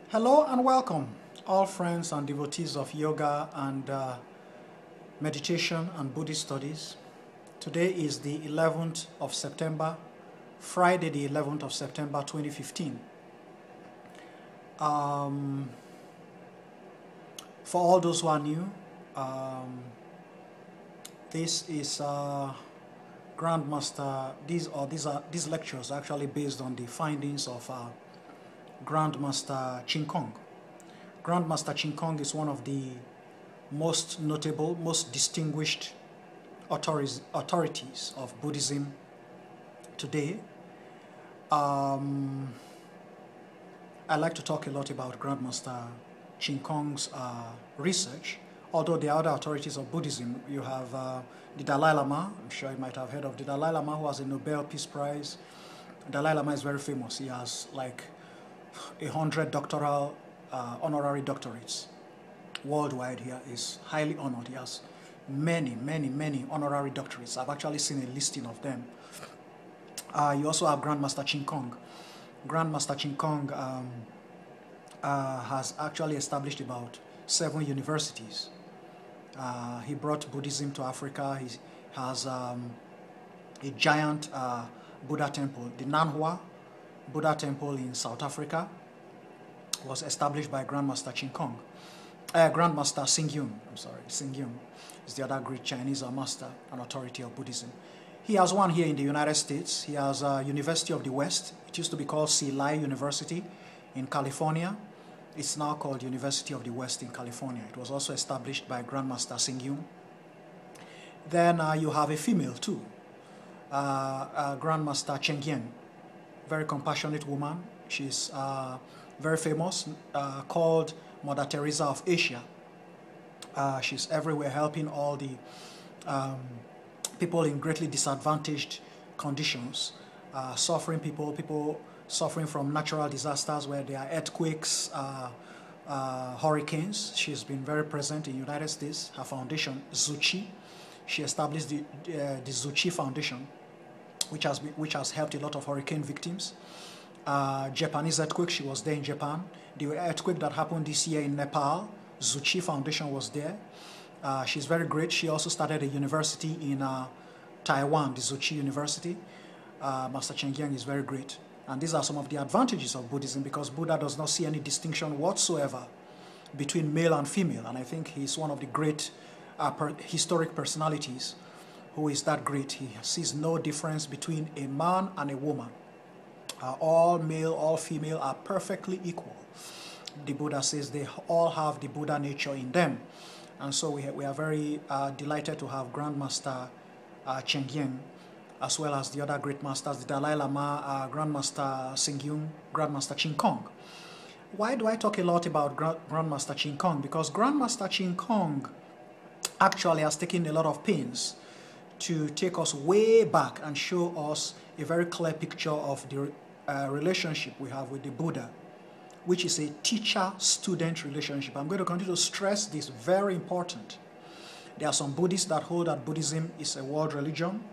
Hello and welcome, all friends and devotees of yoga and meditation and Buddhist studies. Today is the 11th of September, Friday the 11th of September 2015. For all those who are new, this is Grandmaster. These lectures are actually based on the findings of Grandmaster Ching Kong. Grandmaster Ching Kong is one of the most notable, most distinguished authorities of Buddhism today. I like to talk a lot about Grandmaster Ching Kong's research. Although there are other authorities of Buddhism, you have the Dalai Lama. I'm sure you might have heard of the Dalai Lama, who has a Nobel Peace Prize. The Dalai Lama is very famous. He has like 100 doctoral honorary doctorates worldwide. He is highly honored. He has many honorary doctorates. I've actually seen a listing of them. You also have Grandmaster Ching Kong. Grandmaster Ching Kong has actually established about 7 universities. He brought Buddhism to Africa. He has a giant Buddha temple, the Nanhua Buddha temple in South Africa, was established by Grandmaster Ching Kong. Grandmaster Singyun, Singyun is the other great Chinese master and authority of Buddhism. He has one here in the United States. He has University of the West. It used to be called Silai University in California. It's now called University of the West in California. It was also established by Grandmaster Singyun. Then you have a female too, Grandmaster Cheng Yen. Very compassionate woman. She's very famous, called Mother Teresa of Asia. She's everywhere helping all the people in greatly disadvantaged conditions, suffering people suffering from natural disasters where there are earthquakes, hurricanes. She's been very present in the United States. Her foundation, Zuchi, she established the Zuchi Foundation, which has helped a lot of hurricane victims. Japanese earthquake, she was there in Japan. The earthquake that happened this year in Nepal, Zuchi Foundation was there. She's very great. She also started a university in Taiwan, the Zuchi University. Master Cheng Yen is very great. And these are some of the advantages of Buddhism, because Buddha does not see any distinction whatsoever between male and female. And I think he's one of the great historic personalities who is that great. He sees no difference between a man and a woman. All male, all female are perfectly equal. The Buddha says they all have the Buddha nature in them. And so we are very delighted to have Grandmaster Cheng Yen, as well as the other great masters, the Dalai Lama, Grandmaster Singyun, Grandmaster Ching Kong. Why do I talk a lot about Grandmaster Ching Kong? Because Grandmaster Ching Kong actually has taken a lot of pains to take us way back and show us a very clear picture of the relationship we have with the Buddha, which is a teacher-student relationship. I'm going to continue to stress this, very important. There are some Buddhists that hold that Buddhism is a world religion.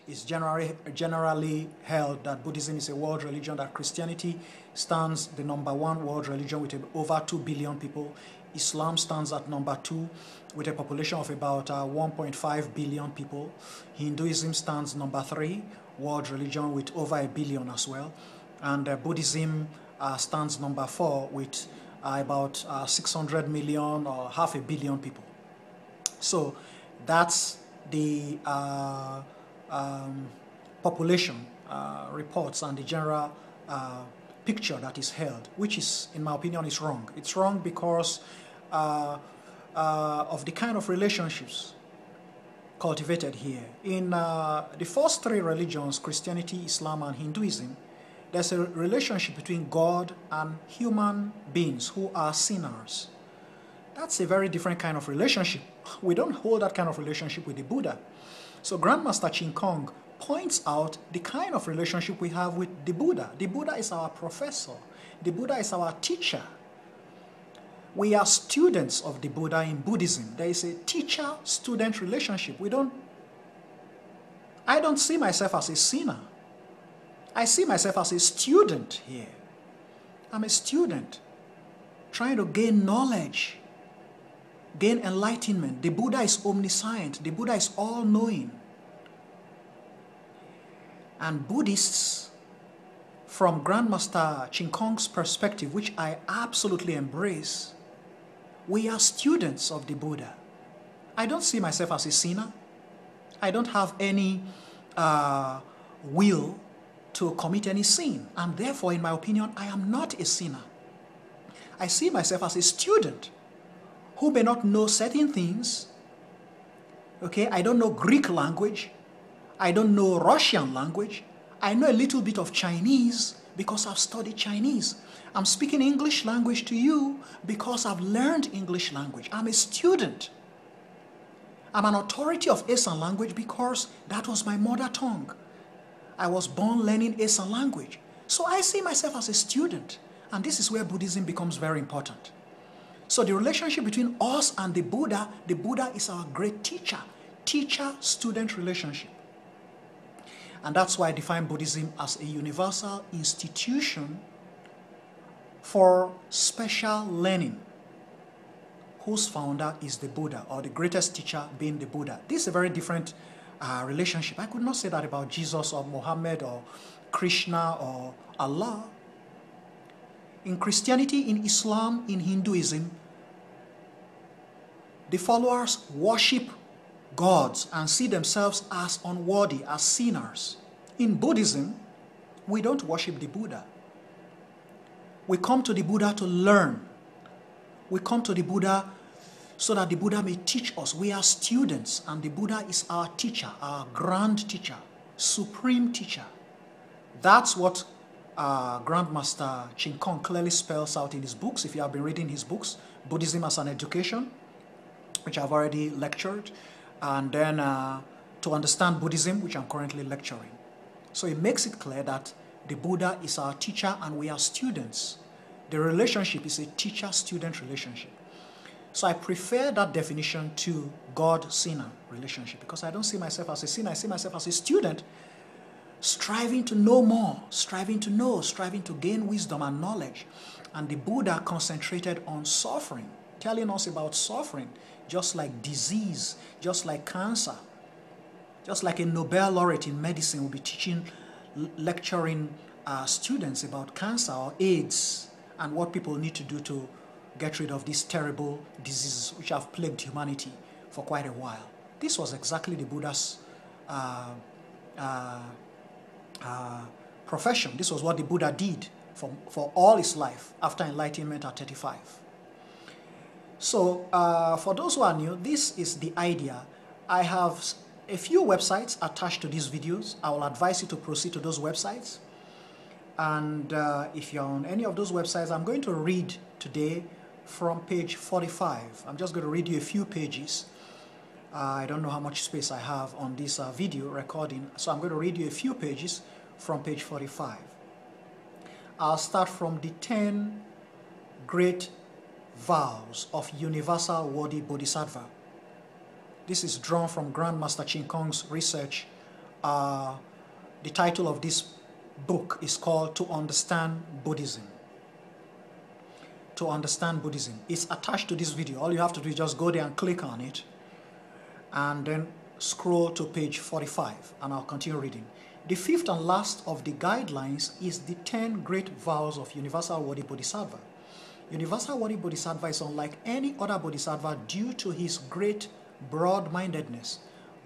It's generally held that Buddhism is a world religion, that Christianity stands the #1 world religion with over 2 billion people. Islam stands at #2 with a population of about 1.5 billion people. Hinduism stands #3 world religion with over 1 billion as well. And Buddhism stands #4 with about 600 million or half a billion people. So that's the population reports and the general picture that is held, which is, in my opinion, is wrong. It's wrong because of the kind of relationships cultivated here. In the first 3 religions, Christianity, Islam, and Hinduism, there's a relationship between God and human beings who are sinners. That's a very different kind of relationship. We don't hold that kind of relationship with the Buddha. So Grandmaster Ching Kong points out the kind of relationship we have with the Buddha. The Buddha is our professor. The Buddha is our teacher. We are students of the Buddha in Buddhism. There is a teacher-student relationship. I don't see myself as a sinner. I see myself as a student here. I'm a student trying to gain knowledge, gain enlightenment. The Buddha is omniscient. The Buddha is all-knowing. And Buddhists, from Grandmaster Ching Kong's perspective, which I absolutely embrace, we are students of the Buddha. I don't see myself as a sinner. I don't have any will to commit any sin. And therefore, in my opinion, I am not a sinner. I see myself as a student who may not know certain things. Okay, I don't know Greek language. I don't know Russian language. I know a little bit of Chinese because I've studied Chinese. I'm speaking English language to you because I've learned English language. I'm a student. I'm an authority of Esan language because that was my mother tongue. I was born learning Esan language. So I see myself as a student. And this is where Buddhism becomes very important. So the relationship between us and the Buddha is our great teacher. Teacher-student relationship. And that's why I define Buddhism as a universal institution for special learning, whose founder is the Buddha, or the greatest teacher being the Buddha. This is a very different relationship. I could not say that about Jesus or Muhammad or Krishna or Allah. In Christianity, in Islam, in Hinduism, the followers worship gods and see themselves as unworthy, as sinners. In Buddhism, we don't worship the Buddha. We come to the Buddha to learn. We come to the Buddha so that the Buddha may teach us. We are students, and the Buddha is our teacher, our grand teacher, supreme teacher. That's what Grandmaster Ching Kong clearly spells out in his books. If you have been reading his books, Buddhism as an Education, which I've already lectured, and then to understand Buddhism, which I'm currently lecturing. So it makes it clear that the Buddha is our teacher and we are students. The relationship is a teacher-student relationship. So I prefer that definition to God-sinner relationship because I don't see myself as a sinner. I see myself as a student striving to know more, striving to know, striving to gain wisdom and knowledge. And the Buddha concentrated on suffering, telling us about suffering, just like disease, just like cancer, just like a Nobel laureate in medicine will be teaching, lecturing students about cancer or AIDS and what people need to do to get rid of these terrible diseases which have plagued humanity for quite a while. This was exactly the Buddha's profession. This was what the Buddha did for all his life after enlightenment at 35. So for those who are new, this is the idea. I have a few websites attached to these videos. I will advise you to proceed to those websites. And if you're on any of those websites, I'm going to read today from page 45. I'm just going to read you a few pages. I don't know how much space I have on this video recording, so I'm going to read you a few pages from page 45. I'll start from the 10 great vows of universal worthy bodhisattva. This is drawn from Grandmaster Ching Kong's research. The title of this book is called To Understand Buddhism. To Understand Buddhism. It's attached to this video. All you have to do is just go there and click on it and then scroll to page 45 and I'll continue reading. The fifth and last of the guidelines is the 10 great vows of universal worthy bodhisattva. Universal worthy bodhisattva is unlike any other bodhisattva due to his great broad-mindedness,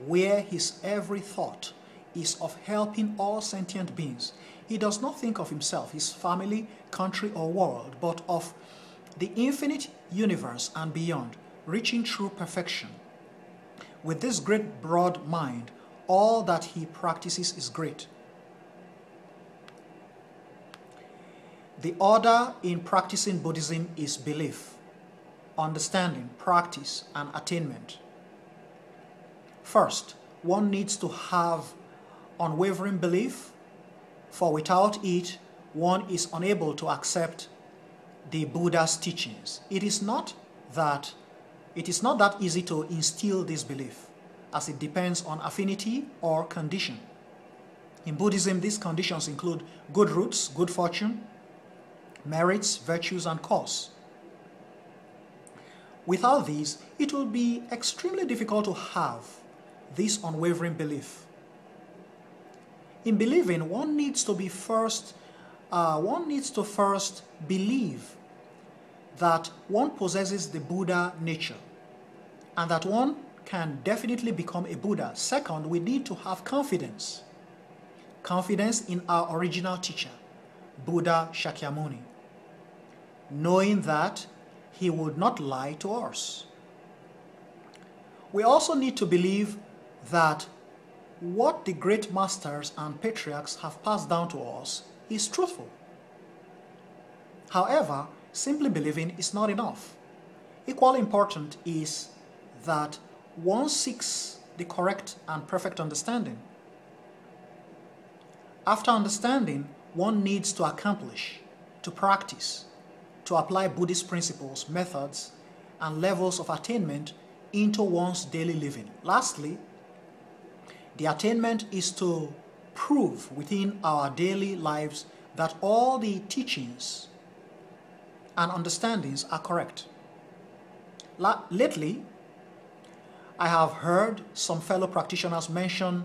where his every thought is of helping all sentient beings. He does not think of himself, his family, country, or world, but of the infinite universe and beyond, reaching true perfection. With this great broad mind, all that he practices is great. The order in practicing Buddhism is belief, understanding, practice, and attainment. First, one needs to have unwavering belief, for without it, one is unable to accept the Buddha's teachings. It is not that easy to instill this belief, as it depends on affinity or condition. In Buddhism, these conditions include good roots, good fortune, merits, virtues, and cause. Without these, it will be extremely difficult to have this unwavering belief. In believing, one needs to first believe that one possesses the Buddha nature and that one can definitely become a Buddha. Second, we need to have confidence. Confidence in our original teacher, Buddha Shakyamuni, knowing that he would not lie to us. We also need to believe that what the great masters and patriarchs have passed down to us is truthful. However, simply believing is not enough. Equally important is that one seeks the correct and perfect understanding. After understanding, one needs to accomplish, to practice, to apply Buddhist principles, methods, and levels of attainment into one's daily living. Lastly, the attainment is to prove within our daily lives that all the teachings and understandings are correct. Lately, I have heard some fellow practitioners mention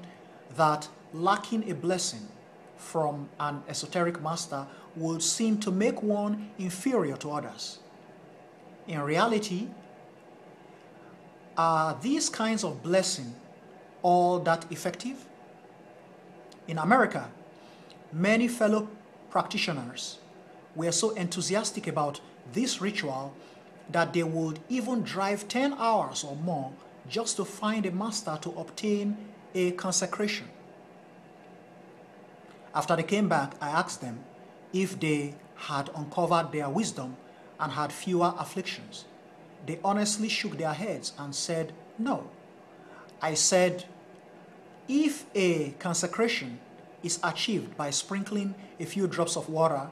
that lacking a blessing from an esoteric master would seem to make one inferior to others. In reality, are these kinds of blessing all that effective? In America, many fellow practitioners were so enthusiastic about this ritual that they would even drive 10 hours or more just to find a master to obtain a consecration. After they came back, I asked them if they had uncovered their wisdom and had fewer afflictions. They honestly shook their heads and said, no. I said, if a consecration is achieved by sprinkling a few drops of water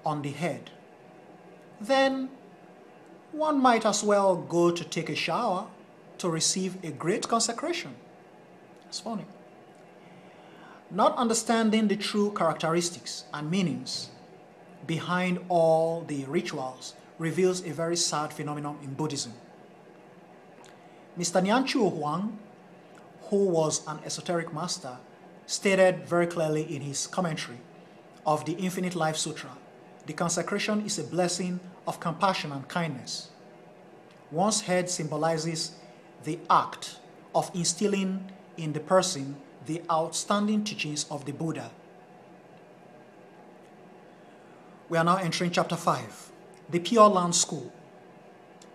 on the head, then one might as well go to take a shower to receive a great consecration. It's funny. Not understanding the true characteristics and meanings behind all the rituals reveals a very sad phenomenon in Buddhism. Mr. Nyanchu Huang, who was an esoteric master, stated very clearly in his commentary of the Infinite Life Sutra, the consecration is a blessing of compassion and kindness. One's head symbolizes the act of instilling in the person the outstanding teachings of the Buddha. We are now entering chapter 5, the Pure Land School.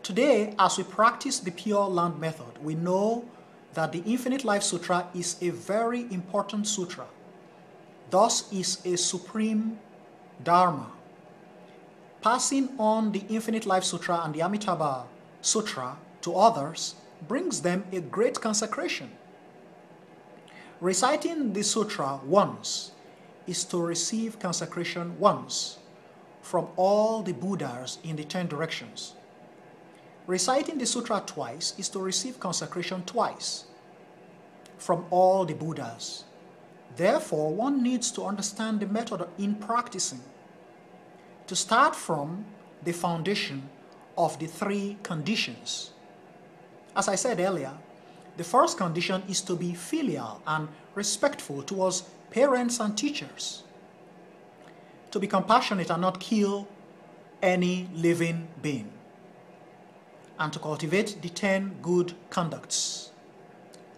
Today, as we practice the Pure Land method, we know that the Infinite Life Sutra is a very important sutra, thus is a supreme dharma. Passing on the Infinite Life Sutra and the Amitabha Sutra to others brings them a great consecration. Reciting the sutra once is to receive consecration once from all the Buddhas in the 10 directions. Reciting the sutra twice is to receive consecration twice from all the Buddhas. Therefore, one needs to understand the method in practicing. To start from the foundation of the 3 conditions. As I said earlier, the first condition is to be filial and respectful towards parents and teachers. To be compassionate and not kill any living being. And to cultivate the 10 good conducts.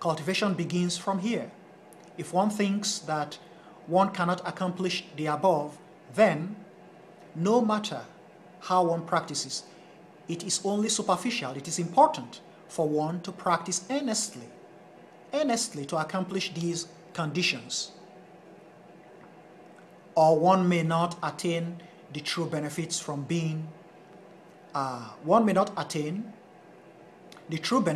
Cultivation begins from here. If one thinks that one cannot accomplish the above, then no matter how one practices, it is only superficial. It is important for one to practice earnestly to accomplish these conditions. Or one may not attain the true benefits from being,